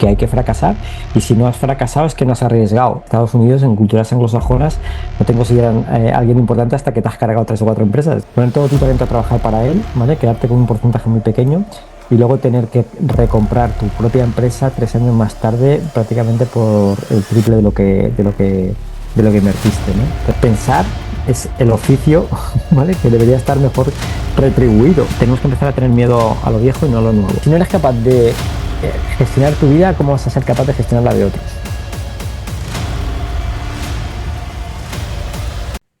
que hay que fracasar, y si no has fracasado es que no has arriesgado. Estados Unidos, en culturas anglosajonas, no te consideran alguien importante hasta que te has cargado 3 o 4 empresas. Poner todo tu talento a trabajar para él, ¿vale? Quedarte con un porcentaje muy pequeño y luego tener que recomprar tu propia empresa 3 años más tarde prácticamente por el triple de lo que invertiste, ¿no? Entonces, pensar es el oficio, ¿vale? Que debería estar mejor retribuido. Tenemos que empezar a tener miedo a lo viejo y no a lo nuevo. Si no eres capaz de gestionar tu vida, ¿cómo vas a ser capaz de gestionar la de otros?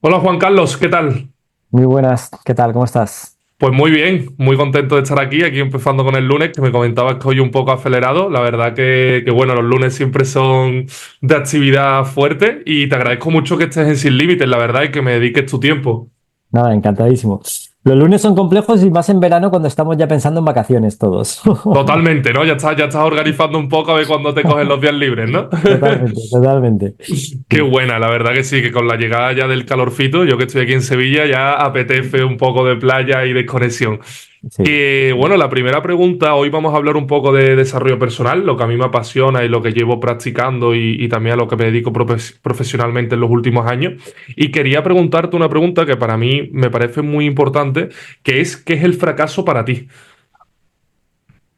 Hola Juan Carlos, ¿qué tal? Muy buenas, ¿qué tal? ¿Cómo estás? Pues muy bien, muy contento de estar aquí empezando con el lunes, que me comentabas que hoy un poco acelerado. La verdad que bueno, los lunes siempre son de actividad fuerte y te agradezco mucho que estés en Sin Límites, la verdad, y que me dediques tu tiempo. Nada, encantadísimo. Los lunes son complejos y más en verano cuando estamos ya pensando en vacaciones todos. Totalmente, ¿no? Ya estás organizando un poco a ver cuándo te cogen los días libres, ¿no? Totalmente, totalmente. Qué buena, la verdad que sí, que con la llegada ya del calorcito, yo que estoy aquí en Sevilla, ya apetece un poco de playa y desconexión. Sí. Que bueno, la primera pregunta, hoy vamos a hablar un poco de desarrollo personal, lo que a mí me apasiona y lo que llevo practicando y también a lo que me dedico profesionalmente en los últimos años. Y quería preguntarte una pregunta que para mí me parece muy importante, que es, ¿qué es el fracaso para ti?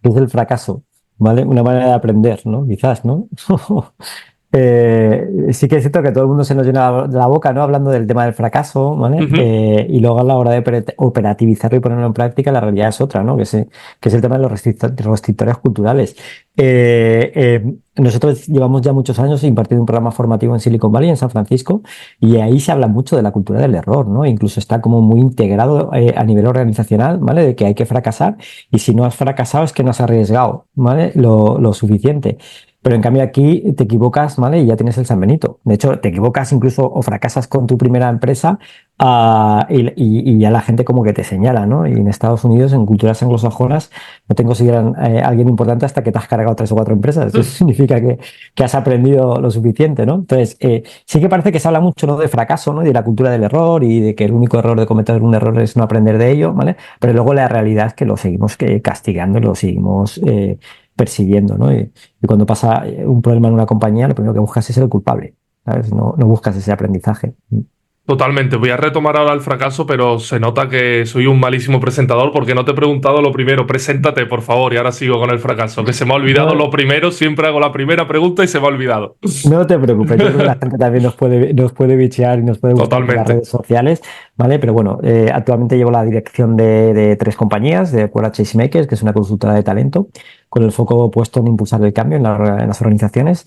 ¿Qué es el fracaso? ¿Vale? Una manera de aprender, ¿no? Quizás, ¿no? Sí que es cierto que todo el mundo se nos llena la boca, ¿no? Hablando del tema del fracaso, ¿vale? Ujú. Y luego a la hora de operativizarlo y ponerlo en práctica, la realidad es otra, ¿no? Que es el tema de los restrictores culturales. Nosotros llevamos ya muchos años impartiendo un programa formativo en Silicon Valley, en San Francisco, y ahí se habla mucho de la cultura del error, ¿no? Incluso está como muy integrado a nivel organizacional, ¿vale? De que hay que fracasar, y si no has fracasado es que no has arriesgado, ¿vale? Lo suficiente. Pero en cambio aquí te equivocas, ¿vale? Y ya tienes el San Benito. De hecho, te equivocas incluso o fracasas con tu primera empresa, y ya la gente como que te señala, ¿no? Y en Estados Unidos, en culturas anglosajonas, no te consideran alguien importante hasta que te has cargado 3 o 4 empresas. Eso significa que has aprendido lo suficiente, ¿no? Entonces, sí que parece que se habla mucho, ¿no? De fracaso, ¿no? Y de la cultura del error y de que el único error de cometer un error es no aprender de ello, ¿vale? Pero luego la realidad es que lo seguimos castigando y lo seguimos persiguiendo, ¿no? Y cuando pasa un problema en una compañía, lo primero que buscas es el culpable, ¿sabes? No buscas ese aprendizaje. Totalmente. Voy a retomar ahora el fracaso, pero se nota que soy un malísimo presentador porque no te he preguntado lo primero. Preséntate, por favor, y ahora sigo con el fracaso, que se me ha olvidado No, lo primero. Siempre hago la primera pregunta y se me ha olvidado. no te preocupes, yo creo que la gente también nos puede bichear y nos puede buscar por las Totalmente. redes sociales, ¿vale? Pero bueno, actualmente llevo la dirección de 3 compañías, de Quora Changemakers, que es una consultora de talento, con el foco puesto en impulsar el cambio en las organizaciones.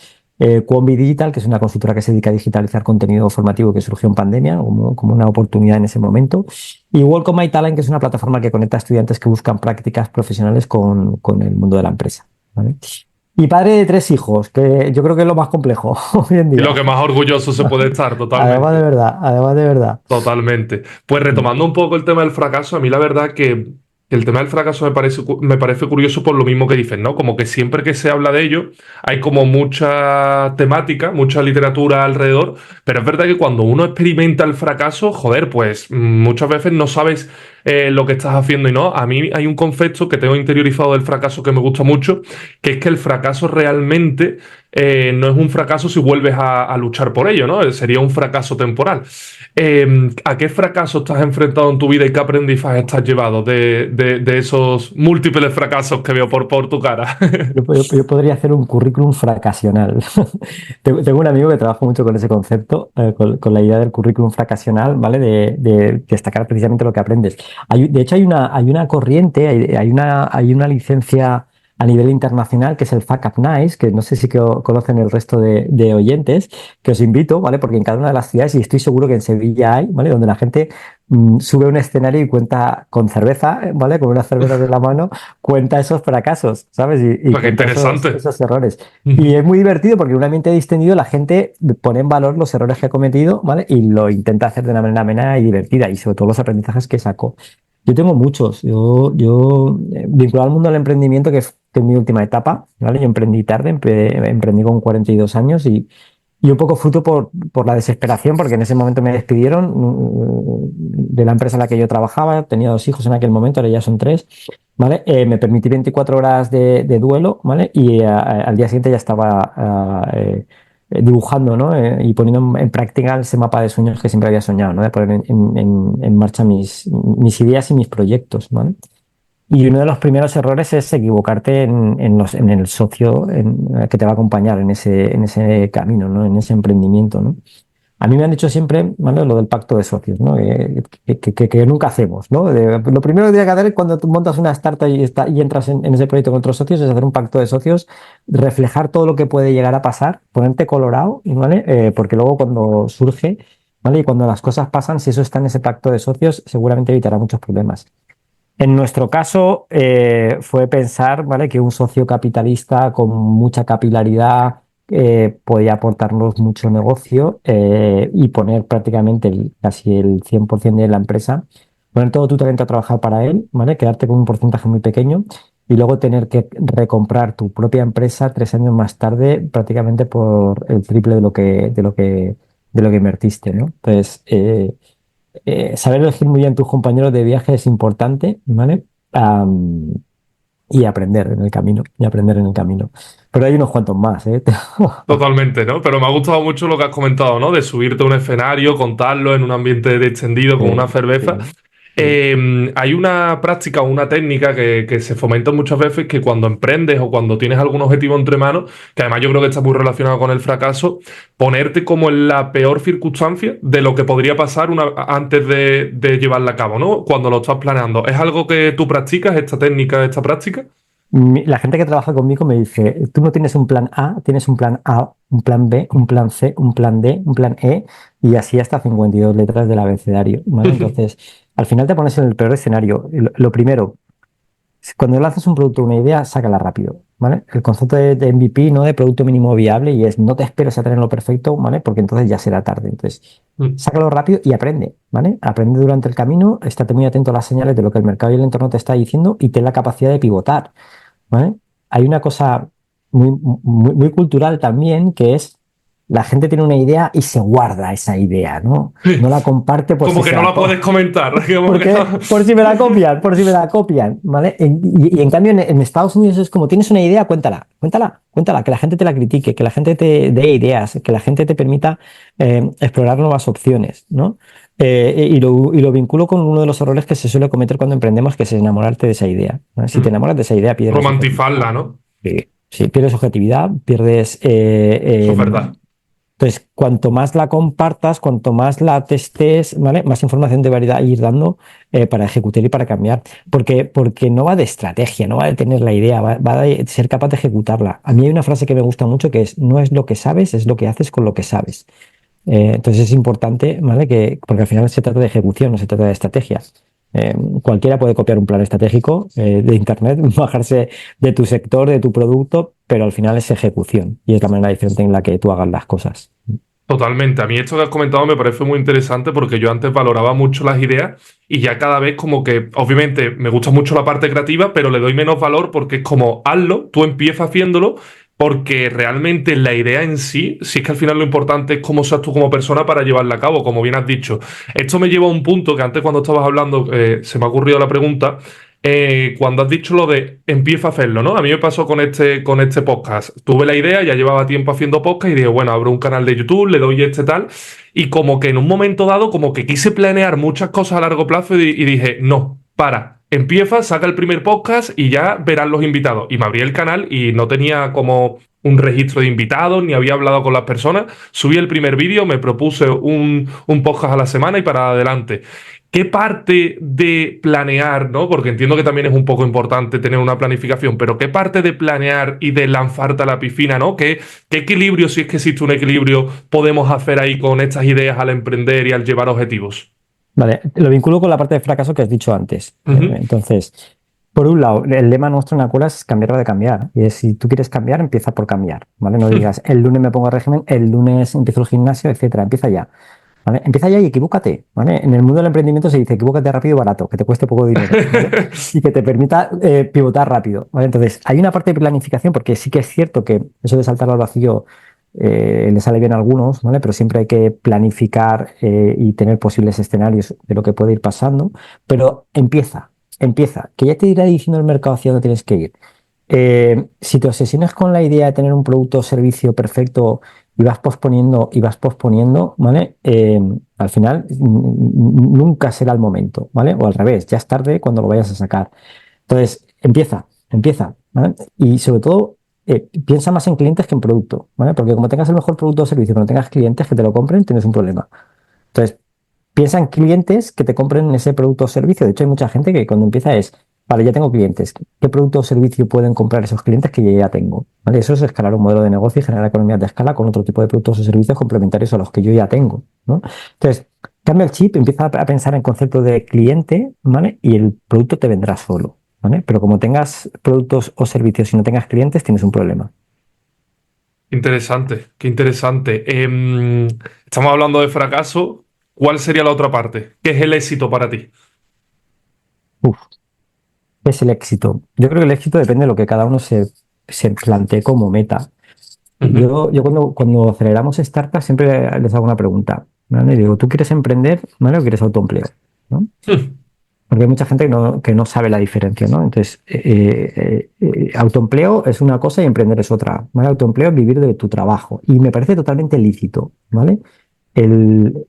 Quombi Digital, que es una consultora que se dedica a digitalizar contenido formativo que surgió en pandemia como una oportunidad en ese momento. Y Welcome My Talent, que es una plataforma que conecta a estudiantes que buscan prácticas profesionales con el mundo de la empresa, ¿vale? Y padre de 3 hijos, que yo creo que es lo más complejo hoy en Y lo día. que más orgulloso se puede estar, Además de totalmente. verdad, además de verdad. Totalmente. Pues retomando un poco el tema del fracaso, a mí la verdad que el tema del fracaso me parece curioso por lo mismo que dices, ¿no? Como que siempre que se habla de ello hay como mucha temática, mucha literatura alrededor, pero es verdad que cuando uno experimenta el fracaso, joder, pues muchas veces no sabes lo que estás haciendo y no. A mí hay un concepto que tengo interiorizado del fracaso que me gusta mucho, que es que el fracaso realmente no es un fracaso si vuelves a luchar por ello, ¿no? Sería un fracaso temporal. ¿A qué fracaso estás enfrentado en tu vida y qué aprendizaje estás llevado de esos múltiples fracasos que veo por tu cara? Yo podría hacer un currículum fracasional. Tengo un amigo que trabaja mucho con ese concepto, con la idea del currículum fracasional, ¿vale? De destacar precisamente lo que aprendes. De hecho, hay una corriente, hay una licencia a nivel internacional que es el Fuck Up Nice, que no sé si conocen el resto de oyentes, que os invito, ¿vale? Porque en cada una de las ciudades, y estoy seguro que en Sevilla hay, ¿vale? Donde la gente sube a un escenario y cuenta con cerveza, ¿vale? Con unas cervezas en la mano, cuenta esos fracasos, ¿sabes? Y Pues qué cuenta esos, interesante. esos errores. Y es muy divertido porque en un ambiente distendido la gente pone en valor los errores que ha cometido, ¿vale? Y lo intenta hacer de una manera amena y divertida, y sobre todo los aprendizajes que sacó. Yo tengo muchos. Yo vinculado al mundo del emprendimiento, que es mi última etapa, ¿vale? Yo emprendí tarde, emprendí con 42 años, y Y un poco fruto por la desesperación, porque en ese momento me despidieron de la empresa en la que yo trabajaba. Tenía 2 hijos en aquel momento, ahora ya son 3. ¿Vale? Me permití 24 horas de duelo, ¿vale? Y al día siguiente ya estaba dibujando, ¿no? Y poniendo en práctica ese mapa de sueños que siempre había soñado, ¿no? De poner en marcha mis ideas y mis proyectos, ¿vale? Y uno de los primeros errores es equivocarte en el socio que te va a acompañar en ese camino, ¿no? En ese emprendimiento, ¿no? A mí me han dicho siempre, ¿vale? Lo del pacto de socios, ¿no? Que nunca hacemos, ¿no? Lo primero que tienes que hacer cuando tú montas una startup y entras en ese proyecto con otros socios es hacer un pacto de socios, reflejar todo lo que puede llegar a pasar, ponerte colorado, ¿vale? Porque luego cuando surge, ¿vale? Y cuando las cosas pasan, si eso está en ese pacto de socios, seguramente evitará muchos problemas. En nuestro caso, fue pensar, ¿vale? Que un socio capitalista con mucha capilaridad podía aportarnos mucho negocio y poner prácticamente casi el 100% de la empresa, poner todo tu talento a trabajar para él, ¿vale? Quedarte con un porcentaje muy pequeño y luego tener que recomprar tu propia empresa 3 años más tarde prácticamente por el triple de lo que invertiste, ¿no? Entonces, saber elegir muy bien tus compañeros de viaje es importante, ¿vale? Y aprender en el camino, y aprender en el camino. Pero hay unos cuantos más, ¿eh? Totalmente, ¿no? Pero me ha gustado mucho lo que has comentado, ¿no? De subirte a un escenario, contarlo en un ambiente extendido con una cerveza. Sí, sí. Hay una práctica o una técnica que se fomenta muchas veces que cuando emprendes o cuando tienes algún objetivo entre manos, que además yo creo que está muy relacionado con el fracaso, ponerte como en la peor circunstancia de lo que podría pasar antes de llevarla a cabo, ¿no? Cuando lo estás planeando. ¿Es algo que tú practicas, esta técnica, esta práctica? La gente que trabaja conmigo me dice, tú no tienes un plan A, tienes un plan A, un plan B, un plan C, un plan D, un plan E, y así hasta 52 letras del abecedario, ¿vale? Entonces, al final te pones en el peor escenario. Lo primero, cuando lanzas un producto o una idea, sácala rápido, ¿vale? El concepto de MVP, ¿no? De producto mínimo viable, y es no te esperes a tenerlo perfecto, ¿vale? Porque entonces ya será tarde. Entonces, sácalo rápido y aprende, ¿vale? Aprende durante el camino, estate muy atento a las señales de lo que el mercado y el entorno te está diciendo y ten la capacidad de pivotar, ¿vale? Hay una cosa muy cultural también, que es la gente tiene una idea y se guarda esa idea, ¿no? No la comparte por si Como que se no la la puedes comentar. Como que porque no. por si me la copian, por si me la copian, ¿vale? Y en cambio en Estados Unidos es como tienes una idea, cuéntala, cuéntala, cuéntala, que la gente te la critique, que la gente te dé ideas, que la gente te permita explorar nuevas opciones, ¿no? Y lo vinculo con uno de los errores que se suele cometer cuando emprendemos, que es enamorarte de esa idea, ¿no? Si te enamoras de esa idea, pierdes Romantizarla, objetividad. ¿no? Sí, sí, pierdes objetividad, pierdes Eso es verdad. entonces, cuanto más la compartas, cuanto más la testes, ¿vale? Más información te va a ir dando para ejecutar y para cambiar. Porque no va de estrategia, no va de tener la idea, va de ser capaz de ejecutarla. A mí hay una frase que me gusta mucho que es, no es lo que sabes, es lo que haces con lo que sabes. Entonces es importante, ¿vale? Porque al final se trata de ejecución, no se trata de estrategia. Cualquiera puede copiar un plan estratégico de Internet, bajarse de tu sector, de tu producto, pero al final es ejecución y es la manera diferente en la que tú hagas las cosas. Totalmente. A mí esto que has comentado me parece muy interesante porque yo antes valoraba mucho las ideas y ya cada vez como que, obviamente, me gusta mucho la parte creativa, pero le doy menos valor porque es como, hazlo, tú empieza haciéndolo, porque realmente la idea en sí, si es que al final lo importante es cómo seas tú como persona para llevarla a cabo, como bien has dicho. Esto me lleva a un punto que antes cuando estabas hablando se me ha ocurrido la pregunta. Cuando has dicho lo de empieza a hacerlo, ¿no? A mí me pasó con este podcast. Tuve la idea, ya llevaba tiempo haciendo podcast y dije, bueno, abro un canal de YouTube, le doy este tal. Y como que en un momento dado, como que quise planear muchas cosas a largo plazo y dije, no, para. Empieza, saca el primer podcast y ya verán los invitados. Y me abrí el canal y no tenía como un registro de invitados, ni había hablado con las personas. Subí el primer vídeo, me propuse un podcast a la semana y para adelante. ¿Qué parte de planear, ¿no? Porque entiendo que también es un poco importante tener una planificación, pero qué parte de planear y de lanzarte a la piscina, ¿no? ¿Qué equilibrio, si es que existe un equilibrio, podemos hacer ahí con estas ideas al emprender y al llevar objetivos? Vale, lo vinculo con la parte de fracaso que has dicho antes. Ujú. Entonces, por un lado, el lema nuestro en Acura es cambiar o de cambiar. Y es, si tú quieres cambiar, empieza por cambiar, ¿vale? No digas, el lunes me pongo a régimen, el lunes empiezo el gimnasio, etcétera. Empieza ya, ¿vale? Empieza ya y equivócate, ¿vale? En el mundo del emprendimiento se dice, equivócate rápido y barato, que te cueste poco dinero, ¿vale? Y que te permita pivotar rápido, ¿vale? Entonces, hay una parte de planificación, porque sí que es cierto que eso de saltar al vacío le sale bien a algunos, ¿vale? Pero siempre hay que planificar y tener posibles escenarios de lo que puede ir pasando. Pero empieza, que ya te irá diciendo el mercado hacia dónde tienes que ir. Si te obsesionas con la idea de tener un producto o servicio perfecto y vas posponiendo, ¿vale? Al final nunca será el momento, ¿vale? O al revés, ya es tarde cuando lo vayas a sacar. Entonces, empieza, ¿vale? Y sobre todo, piensa más en clientes que en producto, ¿vale? Porque como tengas el mejor producto o servicio, pero no tengas clientes que te lo compren, tienes un problema. Entonces, piensa en clientes que te compren ese producto o servicio. De hecho, hay mucha gente que cuando empieza es, vale, ya tengo clientes. ¿Qué producto o servicio pueden comprar esos clientes que yo ya tengo? ¿Vale? Eso es escalar un modelo de negocio y generar economías de escala con otro tipo de productos o servicios complementarios a los que yo ya tengo, ¿no? Entonces, cambia el chip, empieza a pensar en concepto de cliente, ¿vale? Y el producto te vendrá solo, ¿vale? Pero como tengas productos o servicios y no tengas clientes, tienes un problema. Interesante, qué interesante. Estamos hablando de fracaso. ¿Cuál sería la otra parte? ¿Qué es el éxito para ti? Uf, ¿qué es el éxito? Yo creo que el éxito depende de lo que cada uno se plantee como meta. Ujú. Yo cuando aceleramos startups siempre les hago una pregunta, ¿vale? Y digo, ¿tú quieres emprender, ¿vale? ¿O quieres autoempleo? ¿No? Hmm. Porque hay mucha gente que no sabe la diferencia, ¿no? Entonces, autoempleo es una cosa y emprender es otra, ¿vale? Autoempleo es vivir de tu trabajo y me parece totalmente lícito, ¿vale? El,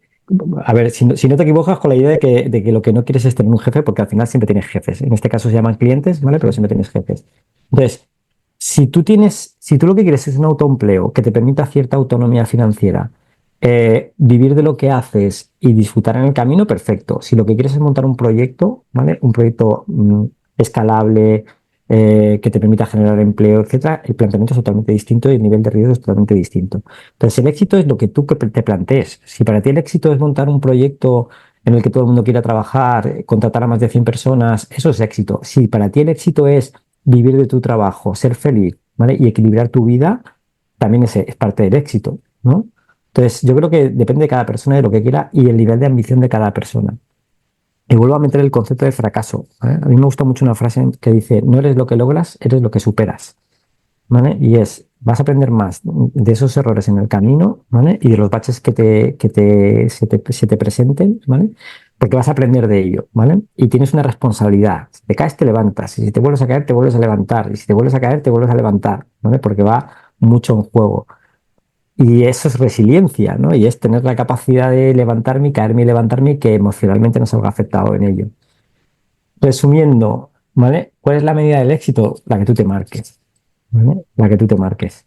a ver, si no te equivocas con la idea de que lo que no quieres es tener un jefe, porque al final siempre tienes jefes. En este caso se llaman clientes, ¿vale? Pero siempre tienes jefes. Entonces, si tú lo que quieres es un autoempleo que te permita cierta autonomía financiera, vivir de lo que haces y disfrutar en el camino, perfecto. Si lo que quieres es montar un proyecto, ¿vale? Un proyecto escalable, que te permita generar empleo, etcétera, el planteamiento es totalmente distinto y el nivel de riesgo es totalmente distinto. Entonces, el éxito es lo que tú te plantees. Si para ti el éxito es montar un proyecto en el que todo el mundo quiera trabajar, contratar a más de 100 personas, eso es éxito. Si para ti el éxito es vivir de tu trabajo, ser feliz, ¿vale? Y equilibrar tu vida, también es parte del éxito, ¿no? Entonces, yo creo que depende de cada persona de lo que quiera y el nivel de ambición de cada persona. Y vuelvo a meter el concepto de fracaso, ¿vale? A mí me gusta mucho una frase que dice, no eres lo que logras, eres lo que superas, ¿vale? Y vas a aprender más de esos errores en el camino, ¿vale? Y de los baches que se te presenten, ¿vale? Porque vas a aprender de ello, ¿vale? Y tienes una responsabilidad. Si te caes, te levantas. Y si te vuelves a caer, te vuelves a levantar. Y si te vuelves a caer, te vuelves a levantar, ¿vale? Porque va mucho en juego. Y eso es resiliencia, ¿no? Y es tener la capacidad de levantarme y caerme y levantarme y que emocionalmente no salga afectado en ello. Resumiendo, ¿vale? ¿Cuál es la medida del éxito? La que tú te marques, ¿vale? La que tú te marques.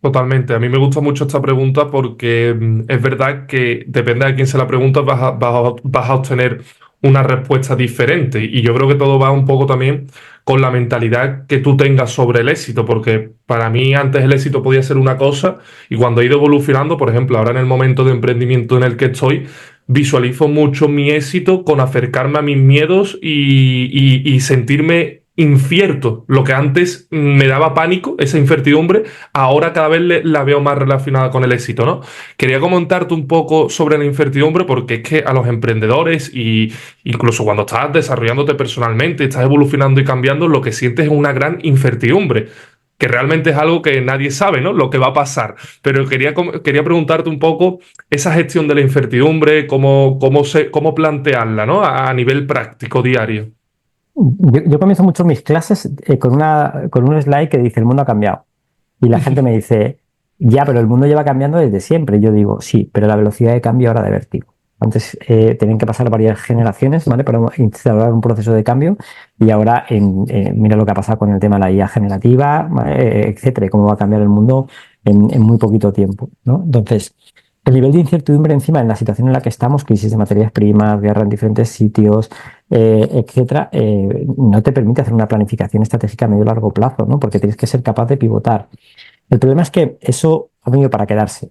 Totalmente. A mí me gusta mucho esta pregunta porque es verdad que depende de quién se la pregunta, vas a obtener una respuesta diferente. Y yo creo que todo va un poco también con la mentalidad que tú tengas sobre el éxito, porque para mí antes el éxito podía ser una cosa y cuando he ido evolucionando, por ejemplo, ahora en el momento de emprendimiento en el que estoy, visualizo mucho mi éxito con acercarme a mis miedos y sentirme incierto. Lo que antes me daba pánico, esa incertidumbre, ahora cada vez la veo más relacionada con el éxito, ¿no? Quería comentarte un poco sobre la incertidumbre porque es que a los emprendedores y incluso cuando estás desarrollándote personalmente, estás evolucionando y cambiando, lo que sientes es una gran incertidumbre. Que realmente es algo que nadie sabe, ¿no? Lo que va a pasar. Pero quería preguntarte un poco esa gestión de la incertidumbre, cómo plantearla, ¿no? A nivel práctico, diario. Yo comienzo mucho mis clases con un slide que dice el mundo ha cambiado. Y la gente me dice, ya, pero el mundo lleva cambiando desde siempre. Y yo digo, sí, pero la velocidad de cambio ahora de vértigo. Antes tenían que pasar varias generaciones, ¿vale? Para instaurar un proceso de cambio. Y ahora, mira lo que ha pasado con el tema de la IA generativa, ¿vale? Etcétera, y cómo va a cambiar el mundo en muy poquito tiempo, ¿no? Entonces, el nivel de incertidumbre encima en la situación en la que estamos, crisis de materias primas, guerra en diferentes sitios, etcétera, no te permite hacer una planificación estratégica a medio y largo plazo, ¿no? Porque tienes que ser capaz de pivotar. El problema es que eso ha venido para quedarse.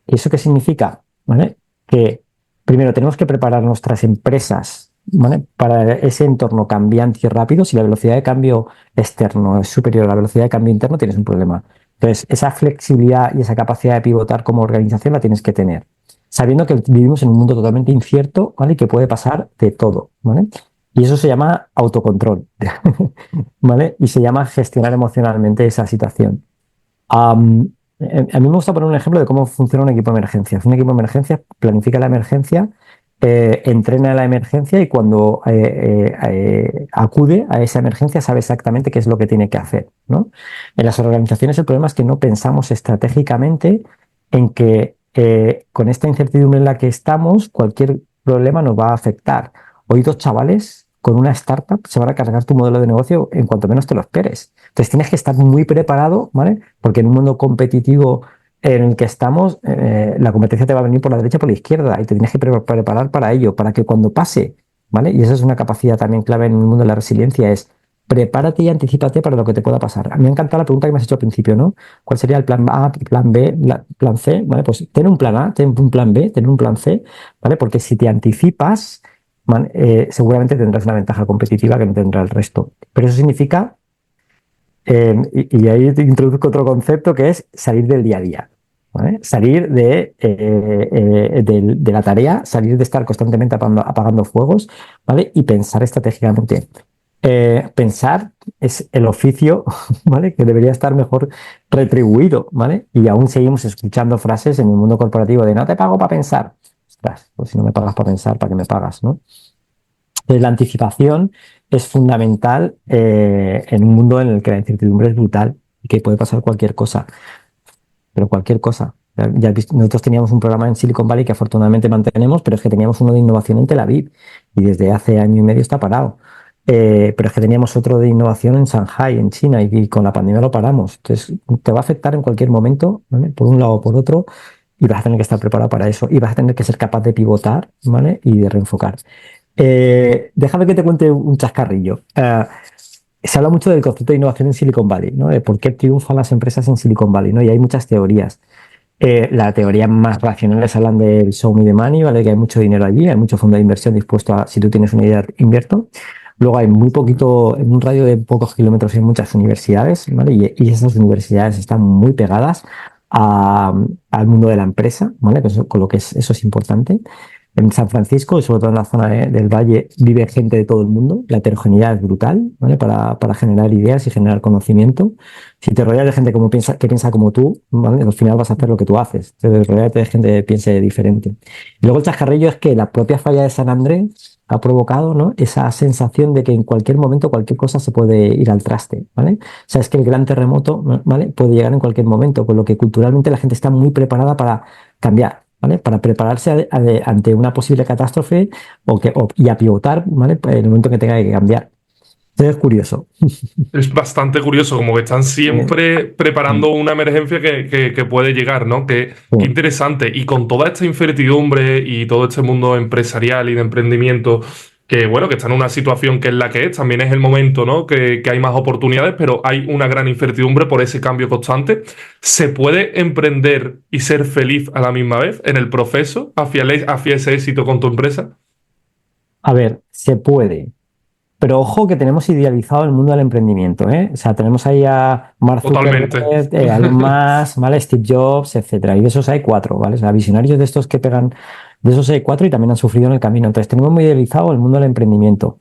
¿Y eso qué significa? ¿Vale? Que primero tenemos que preparar nuestras empresas, ¿vale? Para ese entorno cambiante y rápido. Si la velocidad de cambio externo es superior a la velocidad de cambio interno, tienes un problema. Entonces, esa flexibilidad y esa capacidad de pivotar como organización la tienes que tener, sabiendo que vivimos en un mundo totalmente incierto, ¿vale? Y que puede pasar de todo, ¿vale? Y eso se llama autocontrol, ¿vale? Y se llama gestionar emocionalmente esa situación. A mí me gusta poner un ejemplo de cómo funciona un equipo de emergencias. Un equipo de emergencias planifica la emergencia, entrena la emergencia y cuando acude a esa emergencia sabe exactamente qué es lo que tiene que hacer, ¿no? En las organizaciones el problema es que no pensamos estratégicamente en que con esta incertidumbre en la que estamos, cualquier problema nos va a afectar. Hoy dos chavales con una startup se van a cargar tu modelo de negocio en cuanto menos te lo esperes. Entonces tienes que estar muy preparado, ¿vale? Porque en un mundo competitivo en el que estamos, la competencia te va a venir por la derecha o por la izquierda y te tienes que preparar para ello, para que cuando pase, ¿vale? Y esa es una capacidad también clave en el mundo de la resiliencia, es prepárate y anticípate para lo que te pueda pasar. A mí me ha encantado la pregunta que me has hecho al principio, ¿no? ¿Cuál sería el plan A, plan B, plan C? ¿Vale? Pues tener un plan A, tener un plan B, tener un plan C, ¿vale? Porque si te anticipas, seguramente tendrás una ventaja competitiva que no tendrá el resto. Pero eso significa y ahí te introduzco otro concepto que es salir del día a día. ¿Vale? Salir de la tarea, salir de estar constantemente apagando fuegos, ¿vale? Y pensar estratégicamente. Pensar es el oficio, ¿vale? Que debería estar mejor retribuido, ¿vale? Y aún seguimos escuchando frases en el mundo corporativo de no te pago para pensar. Ostras, pues si no me pagas para pensar, ¿para qué me pagas, no? La anticipación es fundamental en un mundo en el que la incertidumbre es brutal y que puede pasar cualquier cosa, pero cualquier cosa. Nosotros teníamos un programa en Silicon Valley que afortunadamente mantenemos, pero es que teníamos uno de innovación en Tel Aviv y desde hace año y medio está parado. Pero es que teníamos otro de innovación en Shanghai, en China, y con la pandemia lo paramos. Entonces, te va a afectar en cualquier momento, ¿vale? Por un lado o por otro, y vas a tener que estar preparado para eso, y vas a tener que ser capaz de pivotar, ¿vale? Y de reenfocar. Déjame que te cuente un chascarrillo. Se habla mucho del concepto de innovación en Silicon Valley, ¿no? De por qué triunfan las empresas en Silicon Valley, ¿no? Y hay muchas teorías. La teoría más racionales hablan del show me the money, ¿vale? Que hay mucho dinero allí, hay mucho fondo de inversión dispuesto a, si tú tienes una idea, invierto. Luego hay muy poquito, en un radio de pocos kilómetros hay muchas universidades, ¿vale? Y esas universidades están muy pegadas al mundo de la empresa, ¿vale? Con lo que eso es importante. En San Francisco y sobre todo en la zona del Valle vive gente de todo el mundo. La heterogeneidad es brutal, ¿vale? Para generar ideas y generar conocimiento. Si te rodeas de gente que piensa como tú, ¿vale? Al final vas a hacer lo que tú haces. Te rodeas de gente que piense diferente. Y luego el chascarrillo es que la propia falla de San Andrés ha provocado, ¿no? Esa sensación de que en cualquier momento cualquier cosa se puede ir al traste, ¿vale? O sea, es que el gran terremoto, ¿vale? Puede llegar en cualquier momento, con lo que culturalmente la gente está muy preparada para cambiar, ¿vale? Para prepararse ante una posible catástrofe y a pivotar, ¿vale? En el momento que tenga que cambiar. Entonces es curioso. Es bastante curioso, como que están Eh, siempre preparando una emergencia que puede llegar, ¿no? Qué interesante. Y con toda esta incertidumbre y todo este mundo empresarial y de emprendimiento, que bueno, que está en una situación que es la que es, también es el momento, ¿no? Que hay más oportunidades, pero hay una gran incertidumbre por ese cambio constante. ¿Se puede emprender y ser feliz a la misma vez en el proceso hacia ese éxito con tu empresa? a ver, se puede. Pero ojo que tenemos idealizado el mundo del emprendimiento, ¿eh? O sea, tenemos ahí a Mark Zuckerberg, Totalmente. Elon Musk, ¿vale? Steve Jobs, etcétera. Y de esos hay cuatro, ¿vale? O sea, visionarios de estos que pegan, de esos hay cuatro y también han sufrido en el camino. Entonces, tenemos muy idealizado el mundo del emprendimiento.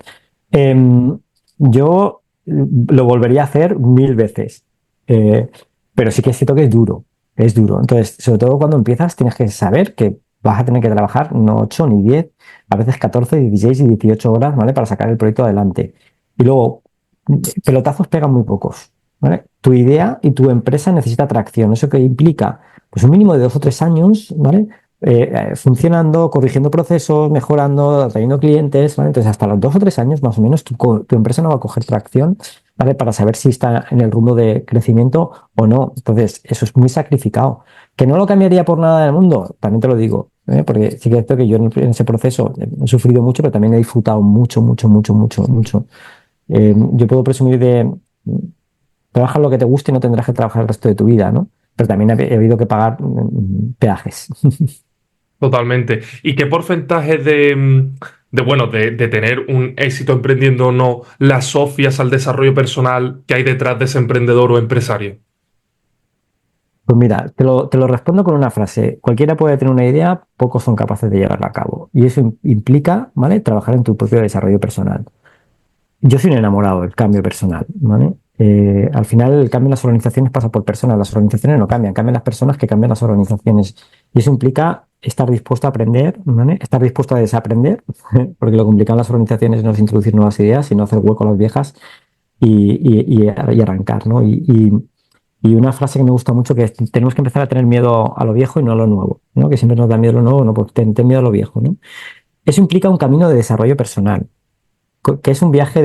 Yo lo volvería a hacer 1000 veces. Eh, pero sí que es cierto que es duro. Es duro. Entonces, sobre todo cuando empiezas, tienes que saber que vas a tener que trabajar no 8 ni 10, a veces 14, 16 y 18 horas, ¿vale? Para sacar el proyecto adelante. Y luego, pelotazos pegan muy pocos, ¿vale? Tu idea y tu empresa necesita tracción. ¿Eso qué implica? Pues un mínimo de 2 o 3 años, ¿vale? Funcionando, corrigiendo procesos, mejorando, atrayendo clientes, ¿vale? Entonces, hasta los 2 o 3 años, más o menos, tu empresa no va a coger tracción, ¿vale? Para saber si está en el rumbo de crecimiento o no. Entonces, eso es muy sacrificado. ¿Que no lo cambiaría por nada del mundo? También te lo digo, ¿eh? Porque sí que es cierto que yo en ese proceso he sufrido mucho, pero también he disfrutado mucho, mucho, mucho, mucho, mucho. Yo puedo presumir de trabajar lo que te guste y no tendrás que trabajar el resto de tu vida, ¿no? Pero también he habido que pagar peajes. Totalmente. ¿Y qué porcentaje bueno, de tener un éxito emprendiendo o no, la asocias al desarrollo personal que hay detrás de ese emprendedor o empresario? Pues mira, te lo respondo con una frase. Cualquiera puede tener una idea, pocos son capaces de llevarla a cabo. Y eso implica, ¿vale? Trabajar en tu propio desarrollo personal. Yo soy un enamorado del cambio personal, ¿vale? Al final el cambio en las organizaciones pasa por personas, las organizaciones no cambian, cambian las personas que cambian las organizaciones. Y eso implica estar dispuesto a aprender, ¿vale? Estar dispuesto a desaprender, porque lo complicado en las organizaciones no es introducir nuevas ideas, sino hacer hueco a las viejas y arrancar, ¿no? Y una frase que me gusta mucho que es, tenemos que empezar a tener miedo a lo viejo y no a lo nuevo, ¿no? Que siempre nos da miedo lo nuevo, no, pues ten miedo a lo viejo, ¿no? Eso implica un camino de desarrollo personal que es un viaje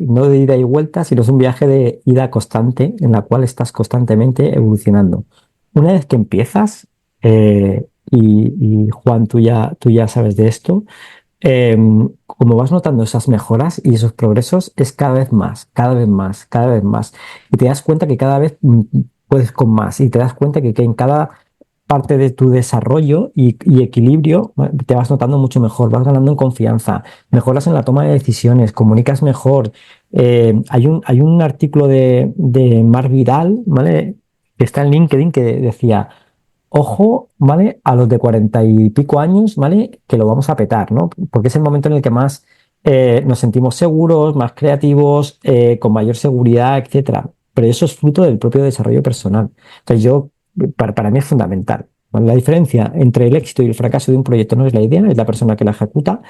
no de ida y vuelta, sino es un viaje de ida constante en la cual estás constantemente evolucionando. Una vez que empiezas, y Juan, tú ya sabes de esto, como vas notando esas mejoras y esos progresos, es cada vez más, cada vez más, cada vez más. Y te das cuenta que cada vez puedes con más y te das cuenta que en cada parte de tu desarrollo y equilibrio, te vas notando mucho mejor, vas ganando en confianza, mejoras en la toma de decisiones, comunicas mejor. Hay un artículo de Marc Vidal, ¿vale? Que está en LinkedIn que decía, ojo, ¿vale? A los de 40 y pico años, ¿vale? Que lo vamos a petar, ¿no? Porque es el momento en el que más nos sentimos seguros, más creativos, con mayor seguridad, etcétera. Pero eso es fruto del propio desarrollo personal. Entonces para mí es fundamental, ¿vale? La diferencia entre el éxito y el fracaso de un proyecto no es la idea, es la persona que la ejecuta,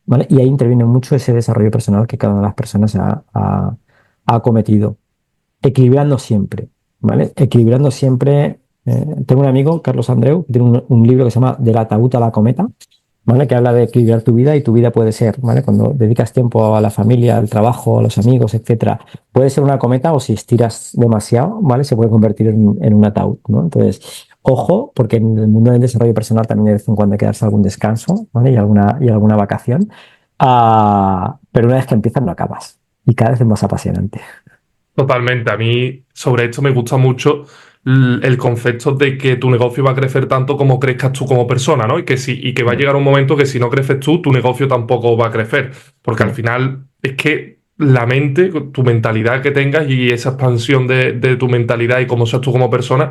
¿vale? Y ahí interviene mucho ese desarrollo personal que cada una de las personas ha cometido equilibrando siempre, ¿vale? Equilibrando siempre. Tengo un amigo, Carlos Andreu, que tiene un libro que se llama Del ataúd a la cometa, ¿vale? Que habla de equilibrar tu vida y tu vida puede ser, ¿vale? Cuando dedicas tiempo a la familia, al trabajo, a los amigos, etcétera, puede ser una cometa o si estiras demasiado, ¿vale? Se puede convertir en un ataúd, ¿no? Entonces, ojo, porque en el mundo del desarrollo personal también de vez en cuando hay que darse algún descanso, ¿vale? Y alguna vacación. Pero una vez que empiezas no acabas y cada vez es más apasionante. Totalmente. A mí sobre esto me gusta mucho el concepto de que tu negocio va a crecer tanto como crezcas tú como persona, ¿no? Y que va a llegar un momento que si no creces tú, tu negocio tampoco va a crecer. Porque al Sí. final es que la mente, tu mentalidad que tengas y esa expansión de tu mentalidad y cómo seas tú como persona,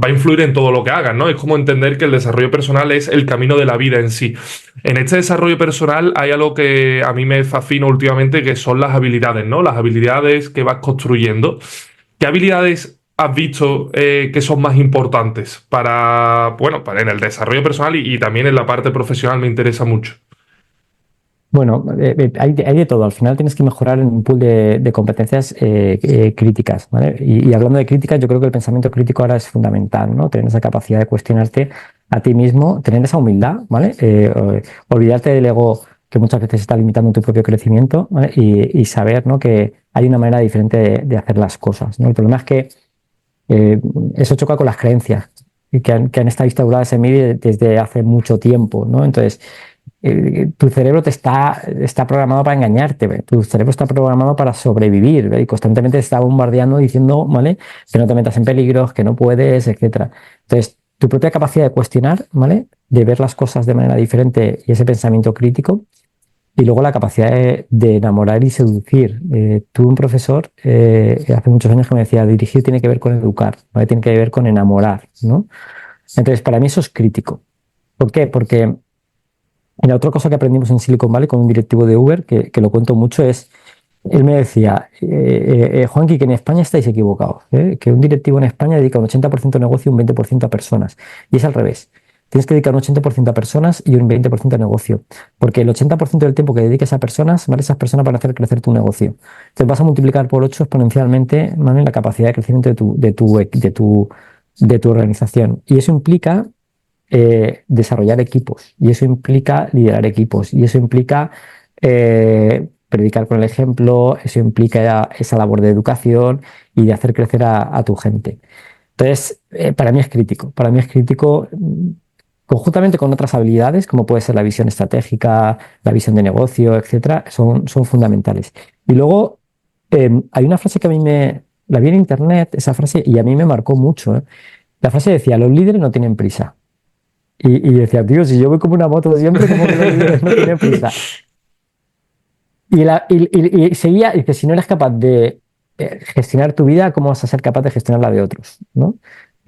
va a influir en todo lo que hagas, ¿no? Es como entender que el desarrollo personal es el camino de la vida en sí. En este desarrollo personal hay algo que a mí me fascina últimamente, que son las habilidades, ¿no? Las habilidades que vas construyendo. ¿Qué habilidades has visto que son más importantes para en el desarrollo personal y también en la parte profesional me interesa mucho? Bueno, hay de todo. Al final tienes que mejorar en un pool de competencias críticas, ¿vale? Y hablando de críticas, yo creo que el pensamiento crítico ahora es fundamental, ¿no? Tener esa capacidad de cuestionarte a ti mismo, tener esa humildad, ¿vale? Olvidarte del ego que muchas veces está limitando tu propio crecimiento, ¿vale? Y saber, ¿no? Que hay una manera diferente de hacer las cosas, ¿no? El problema es que eh, eso choca con las creencias y que han estado instauradas en mí desde hace mucho tiempo, ¿no? Entonces, tu cerebro está programado para engañarte, ¿ve? Tu cerebro está programado para sobrevivir, ¿ve? Y constantemente te está bombardeando diciendo, ¿vale? Que no te metas en peligros, que no puedes, etcétera. Entonces, tu propia capacidad de cuestionar, ¿vale? De ver las cosas de manera diferente y ese pensamiento crítico. Y luego la capacidad de enamorar y seducir. Tuve un profesor hace muchos años que me decía, dirigir tiene que ver con educar, ¿vale? Tiene que ver con enamorar, ¿no? Entonces, para mí eso es crítico. ¿Por qué? Porque la otra cosa que aprendimos en Silicon Valley con un directivo de Uber, que lo cuento mucho, es, él me decía, Juanqui, que en España estáis equivocados, que un directivo en España dedica un 80% a negocio y un 20% a personas. Y es al revés. Tienes que dedicar un 80% a personas y un 20% a negocio. Porque el 80% del tiempo que dediques a personas, ¿vale? Esas personas van a hacer crecer tu negocio. Entonces vas a multiplicar por 8 exponencialmente, ¿vale? La capacidad de crecimiento de tu organización. Y eso implica desarrollar equipos y eso implica liderar equipos y eso implica predicar con el ejemplo, eso implica esa labor de educación y de hacer crecer a tu gente. Entonces, para mí es crítico conjuntamente con otras habilidades, como puede ser la visión estratégica, la visión de negocio, etcétera, son fundamentales. Y luego, hay una frase que a mí la vi en internet, esa frase, y a mí me marcó mucho. La frase decía, los líderes no tienen prisa. Y decía, tío, si yo voy como una moto siempre, como que los líderes no tienen prisa. Y seguía, y dice, si no eres capaz de gestionar tu vida, ¿cómo vas a ser capaz de gestionar la de otros? ¿No?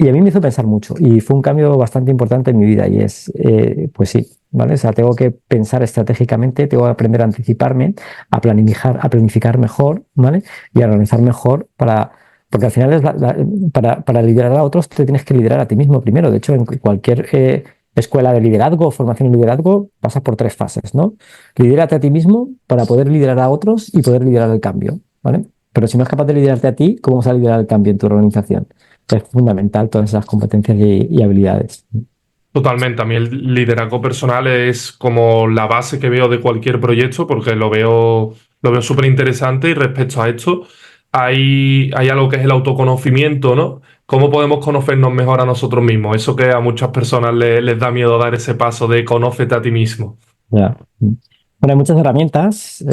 Y a mí me hizo pensar mucho y fue un cambio bastante importante en mi vida y es, pues sí, ¿vale? O sea, tengo que pensar estratégicamente, tengo que aprender a anticiparme, a planificar mejor, ¿vale? Y a organizar mejor porque al final para liderar a otros te tienes que liderar a ti mismo primero. De hecho, en cualquier escuela de liderazgo, formación en liderazgo, pasas por 3 fases, ¿no? Lidérate a ti mismo para poder liderar a otros y poder liderar el cambio, ¿vale? Pero si no es capaz de liderarte a ti, ¿cómo vas a liderar el cambio en tu organización? Es fundamental todas esas competencias y habilidades. Totalmente, a mí el liderazgo personal es como la base que veo de cualquier proyecto porque lo veo súper interesante y respecto a esto hay algo que es el autoconocimiento, ¿no? ¿Cómo podemos conocernos mejor a nosotros mismos? Eso que a muchas personas les da miedo dar ese paso de conócete a ti mismo. Ya. Bueno, hay muchas herramientas,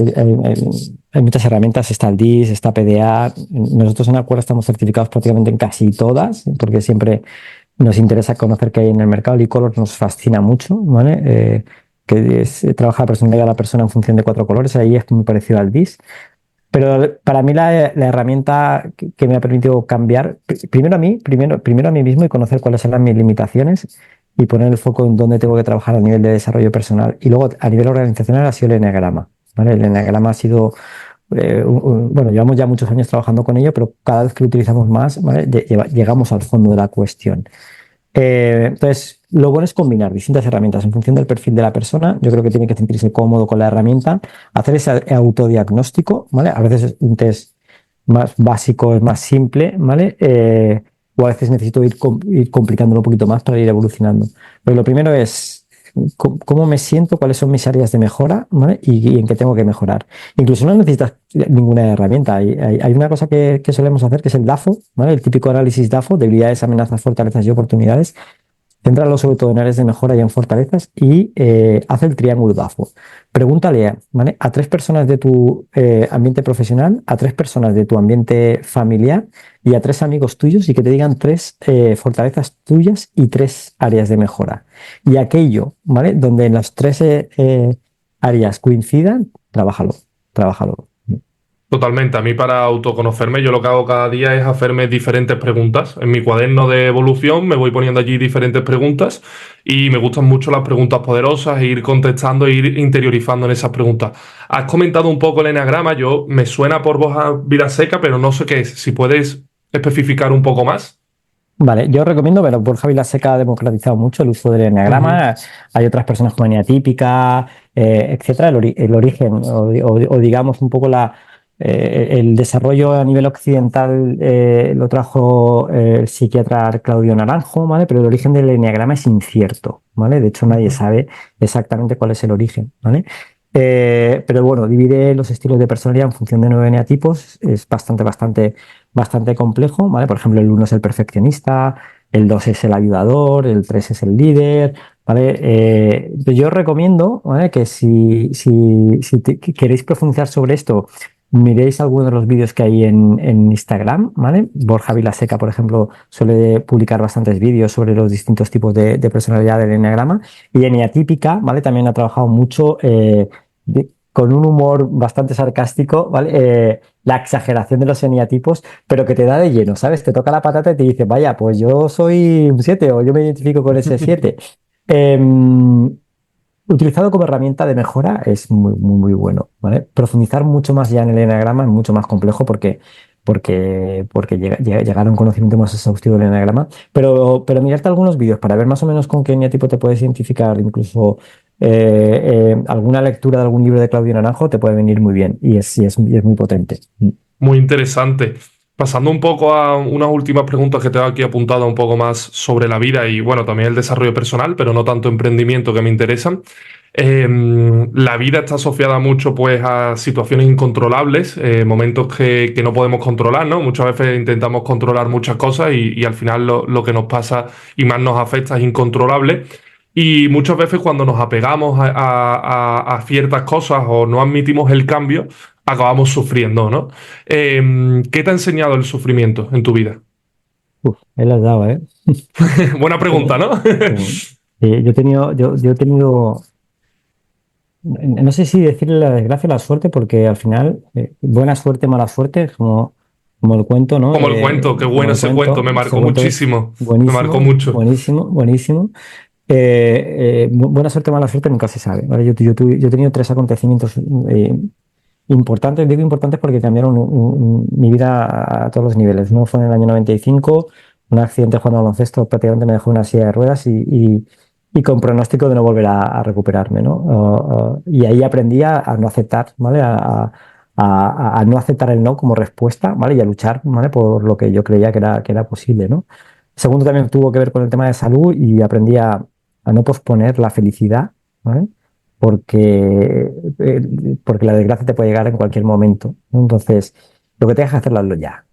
hay muchas herramientas, está el DIS, está PDA. Nosotros en Acuerdo estamos certificados prácticamente en casi todas, porque siempre nos interesa conocer qué hay en el mercado. El e-color nos fascina mucho, ¿vale? Que trabaja la personalidad de la persona en función de 4 colores, ahí es muy parecido al DIS. Pero para mí la herramienta que me ha permitido cambiar, primero a mí mismo y conocer cuáles eran mis limitaciones y poner el foco en dónde tengo que trabajar a nivel de desarrollo personal. Y luego a nivel organizacional ha sido el eneagrama, ¿vale? El eneagrama ha sido, bueno, llevamos ya muchos años trabajando con ello, pero cada vez que lo utilizamos más, ¿vale? Llegamos al fondo de la cuestión. Entonces, lo bueno es combinar distintas herramientas en función del perfil de la persona. Yo creo que tiene que sentirse cómodo con la herramienta, hacer ese autodiagnóstico, ¿vale? A veces es un test más básico, es más simple, ¿vale? O a veces necesito ir complicándolo un poquito más para ir evolucionando. Pero lo primero es cómo me siento, cuáles son mis áreas de mejora, ¿vale? Y en qué tengo que mejorar. Incluso no necesitas ninguna herramienta. Hay una cosa que solemos hacer que es el DAFO, ¿vale? El típico análisis DAFO, debilidades, amenazas, fortalezas y oportunidades. Céntralo sobre todo en áreas de mejora y en fortalezas y haz el triángulo DAFO. Pregúntale ¿vale? A 3 personas de tu ambiente profesional, a 3 personas de tu ambiente familiar y a 3 amigos tuyos y que te digan 3 fortalezas tuyas y 3 áreas de mejora. Y aquello, ¿vale? Donde en las 3 áreas coincidan, trabájalo, trabájalo. Totalmente. A mí para autoconocerme, yo lo que hago cada día es hacerme diferentes preguntas. En mi cuaderno de evolución me voy poniendo allí diferentes preguntas y me gustan mucho las preguntas poderosas, e ir contestando e ir interiorizando en esas preguntas. Has comentado un poco el eneagrama, yo me suena por voz a vida seca, pero no sé qué es. Si puedes especificar un poco más. Vale, yo recomiendo, pero Borja Vilaseca ha democratizado mucho el uso del Ujú. eneagrama. Hay otras personas como Eniatípica, etcétera. El origen, o digamos un poco el desarrollo a nivel occidental lo trajo el psiquiatra Claudio Naranjo, ¿vale? Pero el origen del eneagrama es incierto, ¿vale? De hecho, nadie Ujú. sabe exactamente cuál es el origen, ¿vale? Pero bueno, divide los estilos de personalidad en función de 9 eneatipos. Es bastante complejo, ¿vale? Por ejemplo, el 1 es el perfeccionista, el 2 es el ayudador, el 3 es el líder, ¿vale? Yo os recomiendo, ¿vale? Que si queréis profundizar sobre esto, miréis algunos de los vídeos que hay en Instagram, ¿vale? Borja Vilaseca, por ejemplo, suele publicar bastantes vídeos sobre los distintos tipos de personalidad del enneagrama. Y Eniatípica, ¿vale? También ha trabajado mucho con un humor bastante sarcástico, ¿vale? La exageración de los eneatipos, pero que te da de lleno, ¿sabes? Te toca la patata y te dice, vaya, pues yo soy un 7 o yo me identifico con ese 7. Utilizado como herramienta de mejora es muy bueno, ¿vale? Profundizar mucho más ya en el eneagrama es mucho más complejo porque llegar a un conocimiento más exhaustivo del eneagrama, pero mirarte algunos vídeos para ver más o menos con qué eneatipo te puedes identificar, incluso alguna lectura de algún libro de Claudio Naranjo te puede venir muy bien y es muy potente. Muy interesante. Pasando un poco a unas últimas preguntas que tengo aquí apuntadas un poco más sobre la vida y bueno, también el desarrollo personal, pero no tanto emprendimiento que me interesan. La vida está asociada mucho pues a situaciones incontrolables, momentos que no podemos controlar, ¿no? Muchas veces intentamos controlar muchas cosas y al final lo que nos pasa y más nos afecta es incontrolable. Y muchas veces cuando nos apegamos a ciertas cosas o no admitimos el cambio, acabamos sufriendo, ¿no? ¿Qué te ha enseñado el sufrimiento en tu vida? Uf, ahí lo has dado, ¿eh? Buena pregunta, ¿no? Yo he tenido no sé si decirle la desgracia o la suerte, porque al final, buena suerte, mala suerte, es como. como el cuento, ¿no? Como el cuento, qué Como bueno el ese cuento, me cuento, ese marcó cuento es muchísimo, me marcó buenísimo, mucho. buenísimo, buenísimo. Buena suerte, mala suerte nunca se sabe, ¿vale? Yo he tenido tres acontecimientos importantes, digo importantes porque cambiaron mi vida a todos los niveles. Uno fue en el año 95, un accidente jugando al baloncesto prácticamente me dejó en una silla de ruedas y con pronóstico de no volver a recuperarme, ¿no? Y ahí aprendí a no aceptar, ¿vale? A no aceptar el no como respuesta, ¿vale? Y a luchar, ¿vale? Por lo que yo creía que era posible, ¿no? Segundo, también tuvo que ver con el tema de salud y aprendí a no posponer la felicidad, ¿vale? Porque, porque la desgracia te puede llegar en cualquier momento, ¿no? Entonces, lo que te deja hacerlo, hazlo ya.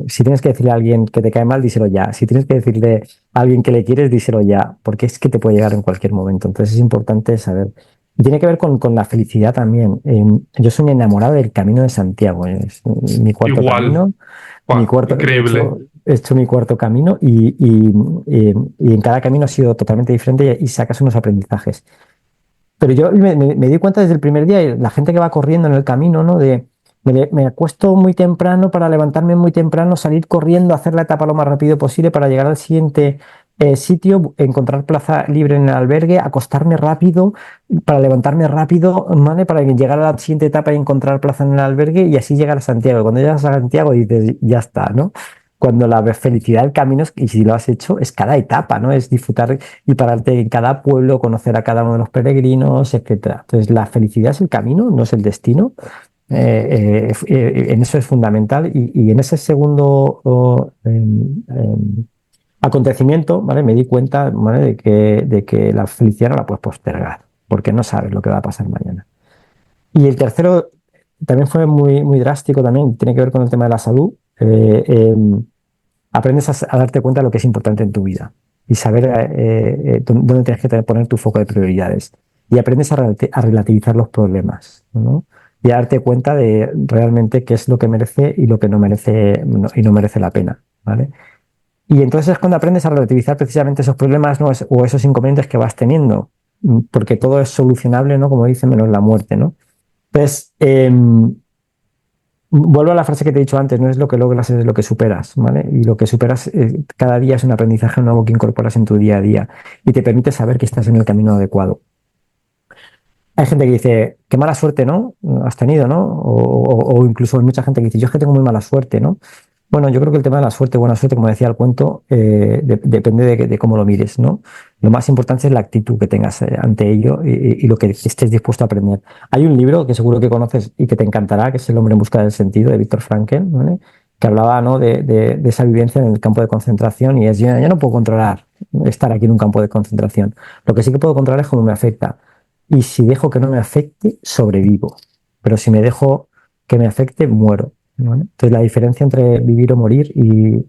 Si tienes que decirle a alguien que te cae mal, díselo ya. Si tienes que decirle a alguien que le quieres, díselo ya, porque es que te puede llegar en cualquier momento. Entonces es importante saber. Y tiene que ver con la felicidad también. Yo soy un enamorado del Camino de Santiago. Es mi cuarto Igual, camino. Mi ¡guau! cuarto, Increíble. he hecho mi cuarto camino y en cada camino ha sido totalmente diferente y sacas unos aprendizajes. Pero yo me di cuenta desde el primer día, y la gente que va corriendo en el camino, ¿no? Me acuesto muy temprano para levantarme muy temprano, salir corriendo, hacer la etapa lo más rápido posible para llegar al siguiente sitio, encontrar plaza libre en el albergue, acostarme rápido para levantarme rápido, ¿vale? Para llegar a la siguiente etapa y encontrar plaza en el albergue y así llegar a Santiago. Cuando llegas a Santiago dices, ya está, ¿no? Cuando la felicidad del camino, y si lo has hecho, es cada etapa, ¿no? Es disfrutar y pararte en cada pueblo, conocer a cada uno de los peregrinos, etcétera. Entonces, la felicidad es el camino, no es el destino. En eso es fundamental. Y en ese segundo acontecimiento, ¿vale? Me di cuenta, ¿vale? De que la felicidad no la puedes postergar, porque no sabes lo que va a pasar mañana. Y el tercero también fue muy drástico, también tiene que ver con el tema de la salud. Aprendes a darte cuenta de lo que es importante en tu vida y saber dónde tienes que poner tu foco de prioridades. Y aprendes a relativizar los problemas, ¿no? Y a darte cuenta de realmente qué es lo que merece y lo que no merece y no merece la pena, ¿vale? Y entonces es cuando aprendes a relativizar precisamente esos problemas, ¿no? O esos inconvenientes que vas teniendo, porque todo es solucionable, ¿no? Como dicen, menos la muerte, ¿no? Entonces, vuelvo a la frase que te he dicho antes, no es lo que logras, es lo que superas, ¿vale? Y lo que superas cada día es un aprendizaje nuevo que incorporas en tu día a día y te permite saber que estás en el camino adecuado. Hay gente que dice, qué mala suerte, ¿no? Has tenido, ¿no? O incluso hay mucha gente que dice, yo es que tengo muy mala suerte, ¿no? Bueno, yo creo que el tema de la suerte, buena suerte, como decía el cuento, depende de cómo lo mires, ¿no? Lo más importante es la actitud que tengas ante ello y lo que estés dispuesto a aprender. Hay un libro que seguro que conoces y que te encantará, que es El hombre en busca del sentido, de Viktor Frankl, ¿vale? Que hablaba, ¿no? de esa vivencia en el campo de concentración y es, yo no puedo controlar estar aquí en un campo de concentración. Lo que sí que puedo controlar es cómo me afecta. Y si dejo que no me afecte, sobrevivo. Pero si me dejo que me afecte, muero, ¿vale? Entonces la diferencia entre vivir o morir, y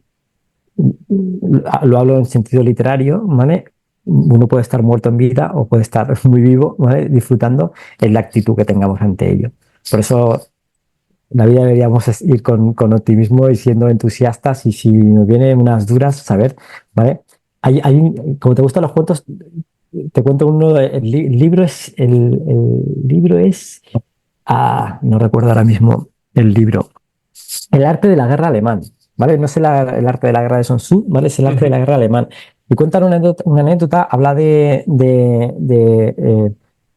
lo hablo en sentido literario, ¿vale? Uno puede estar muerto en vida o puede estar muy vivo, ¿vale? Disfrutando, en la actitud que tengamos ante ello. Por eso la vida deberíamos ir con optimismo y siendo entusiastas y si nos vienen unas duras, saber, ¿vale? Como te gustan los cuentos, te cuento uno, el libro es, no recuerdo ahora mismo el libro, El arte de la guerra alemán, ¿vale? No es el arte de la guerra de Sun Tzu, ¿vale? Es el arte de la guerra alemán. Y cuentan una anécdota, habla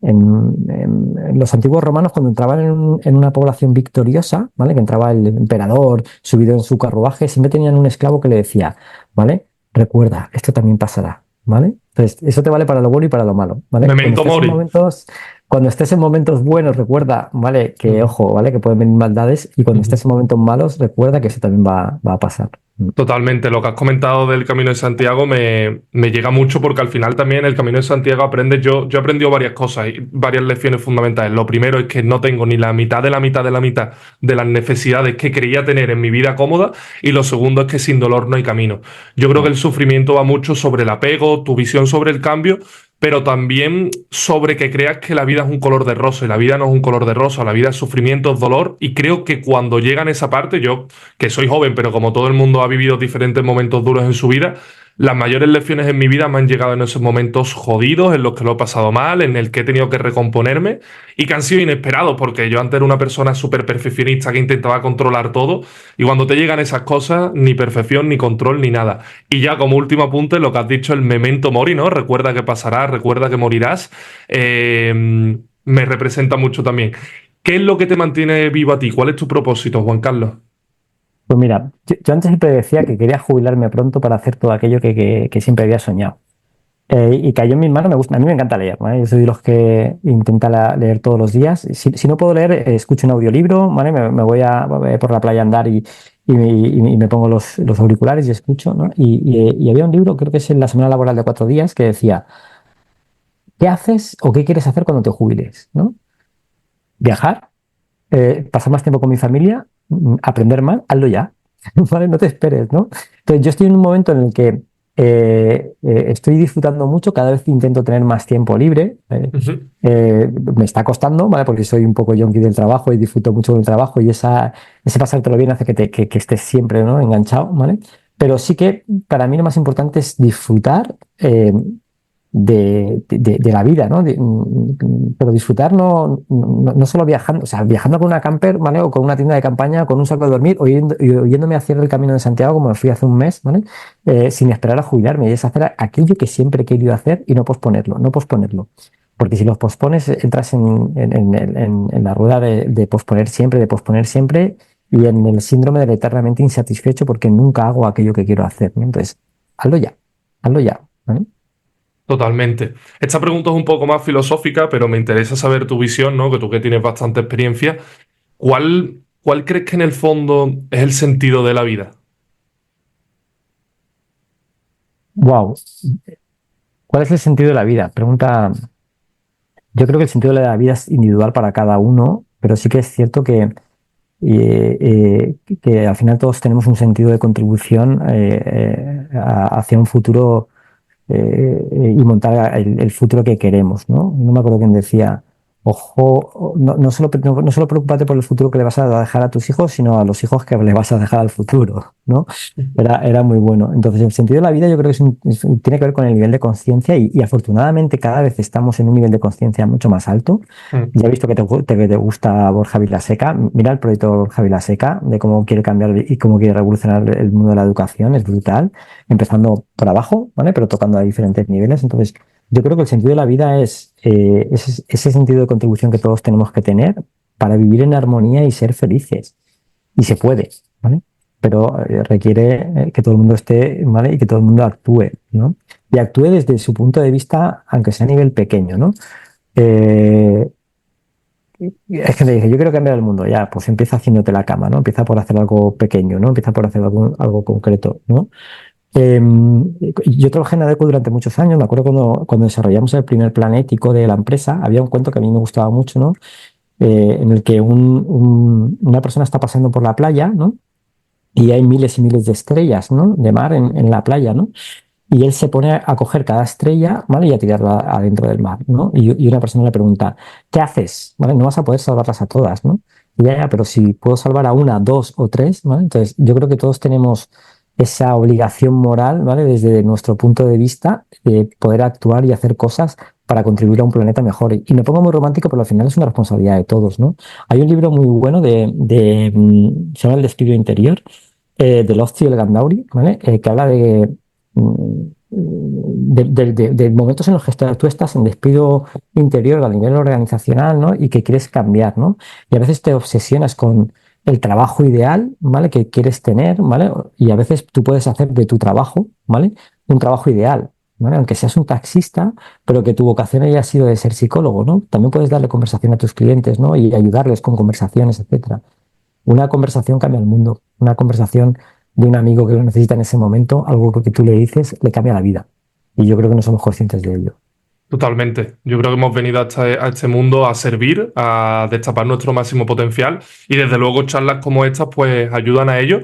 en los antiguos romanos cuando entraban en una población victoriosa, ¿vale? Que entraba el emperador subido en su carruaje, siempre tenían un esclavo que le decía, ¿vale? Recuerda, esto también pasará, ¿vale? Entonces, eso te vale para lo bueno y para lo malo, ¿vale? Memento mori. Cuando estés en momentos buenos, recuerda, ¿vale? Que, ojo, ¿vale? Que pueden venir maldades y cuando estés en momentos malos, recuerda que eso también va a pasar. Totalmente, lo que has comentado del Camino de Santiago me llega mucho porque al final también el Camino de Santiago aprendes, yo he aprendido varias cosas y varias lecciones fundamentales. Lo primero es que no tengo ni la mitad de la mitad de la mitad de las necesidades que creía tener en mi vida cómoda y lo segundo es que sin dolor no hay camino. Yo creo que el sufrimiento va mucho sobre el apego, tu visión sobre el cambio, pero también sobre que creas que la vida es un color de rosa y la vida no es un color de rosa, la vida es sufrimiento, es dolor y creo que cuando llegan a esa parte, yo que soy joven, pero como todo el mundo ha vivido diferentes momentos duros en su vida, las mayores lecciones en mi vida me han llegado en esos momentos jodidos, en los que lo he pasado mal, en el que he tenido que recomponerme y que han sido inesperados, porque yo antes era una persona súper perfeccionista que intentaba controlar todo y cuando te llegan esas cosas, ni perfección, ni control, ni nada. Y ya como último apunte, lo que has dicho, el memento mori, ¿no? Recuerda que pasarás, recuerda que morirás, me representa mucho también. ¿Qué es lo que te mantiene vivo a ti? ¿Cuál es tu propósito, Juan Carlos? Pues mira, yo antes siempre decía que quería jubilarme pronto para hacer todo aquello que siempre había soñado. Y cayó en mis manos, a mí me encanta leer, ¿vale? Yo soy de los que intenta leer todos los días. Si no puedo leer, escucho un audiolibro, ¿vale? Me voy por la playa a andar y me pongo los auriculares y escucho, ¿no? Y había un libro, creo que es en la semana laboral de 4 días, que decía, ¿qué haces o qué quieres hacer cuando te jubiles? ¿No? Viajar, pasar más tiempo con mi familia, aprender más, hazlo ya. ¿Vale? No te esperes, ¿no? Entonces, yo estoy en un momento en el que estoy disfrutando mucho, cada vez intento tener más tiempo libre. Ujú. Me está costando, ¿vale? Porque soy un poco yonki del trabajo y disfruto mucho del trabajo y ese pasártelo bien hace que estés siempre, ¿no? Enganchado, ¿vale? Pero sí que para mí lo más importante es disfrutar de la vida, ¿no? Pero disfrutar no solo viajando, o sea, viajando con una camper, ¿vale? O con una tienda de campaña, con un saco de dormir, oyéndome hacer el Camino de Santiago, como me fui hace un mes, ¿vale? Sin esperar a jubilarme, y es hacer aquello que siempre he querido hacer y no posponerlo, no posponerlo. Porque si los pospones, entras en la rueda de posponer siempre, de posponer siempre, y en el síndrome del eternamente insatisfecho porque nunca hago aquello que quiero hacer, ¿no? Entonces, hazlo ya, ¿vale? Totalmente. Esta pregunta es un poco más filosófica, pero me interesa saber tu visión, ¿no? Que tú que tienes bastante experiencia. ¿Cuál crees que en el fondo es el sentido de la vida? Wow. ¿Cuál es el sentido de la vida? Pregunta. Yo creo que el sentido de la vida es individual para cada uno, pero sí que es cierto que al final todos tenemos un sentido de contribución hacia un futuro y montar el futuro que queremos, ¿no? No me acuerdo quién decía, ojo, no solo preocúpate por el futuro que le vas a dejar a tus hijos, sino a los hijos que le vas a dejar al futuro, ¿no? Era muy bueno. Entonces, el sentido de la vida yo creo que tiene que ver con el nivel de conciencia y afortunadamente cada vez estamos en un nivel de conciencia mucho más alto. Mm. Ya he visto que te gusta Borja Vilaseca. Mira el proyecto de Borja Vilaseca, de cómo quiere cambiar y cómo quiere revolucionar el mundo de la educación. Es brutal, empezando por abajo, ¿vale? Pero tocando a diferentes niveles. Entonces, yo creo que el sentido de la vida es ese sentido de contribución que todos tenemos que tener para vivir en armonía y ser felices. Y se puede, ¿vale? Pero requiere que todo el mundo esté, ¿vale? Y que todo el mundo actúe, ¿no? Y actúe desde su punto de vista, aunque sea a nivel pequeño, ¿no? Eh, es que te dije, yo quiero cambiar el mundo, ya, pues empieza haciéndote la cama, ¿no? Empieza por hacer algo pequeño, ¿no? Empieza por hacer algo concreto, ¿no? Eh, yo trabajé en ADECO durante muchos años. Me acuerdo cuando desarrollamos el primer plan ético de la empresa, había un cuento que a mí me gustaba mucho, ¿no? En el que una persona está pasando por la playa, ¿no? Y hay miles y miles de estrellas, ¿no? De mar en la playa, ¿no? Y él se pone a coger cada estrella, ¿vale? Y a tirarla adentro del mar, ¿no? Y una persona le pregunta, ¿qué haces? ¿Vale? No vas a poder salvarlas a todas, ¿no? Y ya, pero si puedo salvar a una, dos o tres, ¿vale? Entonces, yo creo que todos tenemos esa obligación moral, ¿vale? Desde nuestro punto de vista, de poder actuar y hacer cosas para contribuir a un planeta mejor. Y me pongo muy romántico, pero al final es una responsabilidad de todos, ¿no? Hay un libro muy bueno se llama El Despliegue Interior, del Ocio y el Gandauri, ¿vale? Que habla de momentos en los que tú estás en despido interior a nivel organizacional, ¿no? Y que quieres cambiar, ¿no? Y a veces te obsesionas con el trabajo ideal, ¿vale? Que quieres tener, ¿vale? Y a veces tú puedes hacer de tu trabajo, ¿vale? Un trabajo ideal, ¿vale? Aunque seas un taxista, pero que tu vocación haya sido de ser psicólogo, ¿no? También puedes darle conversación a tus clientes, ¿no? Y ayudarles con conversaciones, etcétera. Una conversación cambia el mundo. Una conversación de un amigo que lo necesita en ese momento, algo que tú le dices, le cambia la vida. Y yo creo que no somos conscientes de ello. Totalmente. Yo creo que hemos venido a este mundo a servir, a destapar nuestro máximo potencial y desde luego charlas como estas pues ayudan a ello.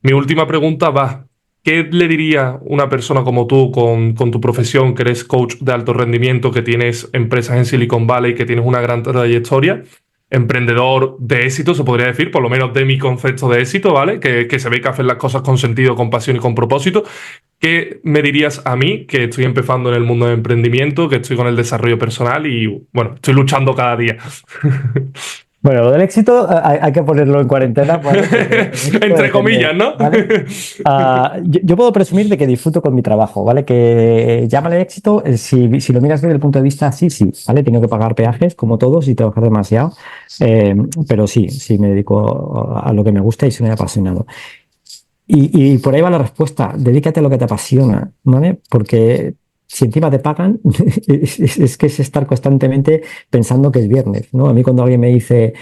Mi última pregunta va, ¿qué le diría una persona como tú con tu profesión, que eres coach de alto rendimiento, que tienes empresas en Silicon Valley, que tienes una gran trayectoria? emprendedor de éxito, se podría decir, por lo menos de mi concepto de éxito, ¿vale? Que se ve que hacen las cosas con sentido, con pasión y con propósito. ¿Qué me dirías a mí, que estoy empezando en el mundo del emprendimiento, que estoy con el desarrollo personal y, bueno, estoy luchando cada día? Bueno, lo del éxito hay que ponerlo en cuarentena, ¿vale? Porque el éxito Entre comillas, depende, ¿no? ¿vale? Yo puedo presumir de que disfruto con mi trabajo, ¿vale? Que llámale éxito, si lo miras desde el punto de vista, sí, sí, ¿vale? Tengo que pagar peajes, como todos, y trabajar demasiado, eh, pero sí, sí me dedico a lo que me gusta y soy apasionado. Y por ahí va la respuesta, dedícate a lo que te apasiona, ¿vale? Porque si encima te pagan, es que es estar constantemente pensando que es viernes, ¿no? A mí cuando alguien me dice,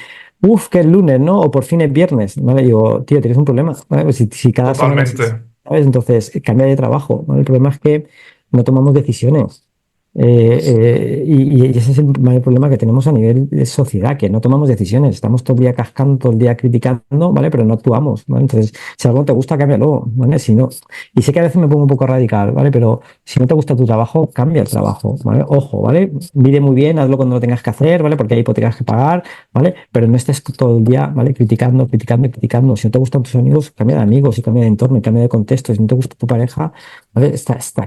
uff, que es lunes, ¿no? O por fin es viernes, ¿vale? Digo, tío, tienes un problema, ¿vale? Pues si cada semana Totalmente. ¿sabes? Entonces, cambia de trabajo, ¿vale? El problema es que no tomamos decisiones. Y ese es el mayor problema que tenemos a nivel de sociedad, que no tomamos decisiones, estamos todo el día cascando, todo el día criticando, ¿vale? Pero no actuamos, ¿vale? Entonces, si algo no te gusta, cámbialo, ¿vale? Si no, y sé que a veces me pongo un poco radical, ¿vale? Pero si no te gusta tu trabajo, cambia el trabajo, ¿vale? Ojo, ¿vale? Mide muy bien, hazlo cuando lo tengas que hacer, ¿vale? Porque hay hipotecas que pagar, ¿vale? Pero no estés todo el día, ¿vale? Criticando, criticando y criticando. Si no te gustan tus amigos, cambia de amigos y cambia de entorno y cambia de contexto. Si no te gusta tu pareja, ¿vale?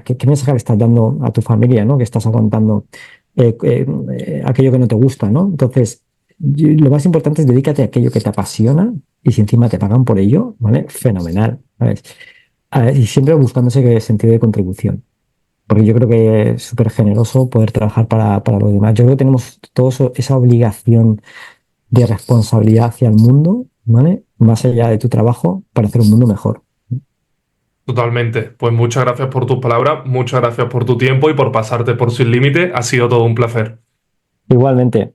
¿Qué mensaje le estás dando a tu familia, ¿no? Que estás aguantando aquello que no te gusta, ¿no? Entonces, lo más importante es dedícate a aquello que te apasiona y si encima te pagan por ello, ¿vale? Fenomenal, ¿sabes? Y siempre buscando ese sentido de contribución. Porque yo creo que es súper generoso poder trabajar para los demás. Yo creo que tenemos todos esa obligación de responsabilidad hacia el mundo, ¿vale? Más allá de tu trabajo, para hacer un mundo mejor. Totalmente. Pues muchas gracias por tus palabras, muchas gracias por tu tiempo y por pasarte por Sin Límite. Ha sido todo un placer. Igualmente.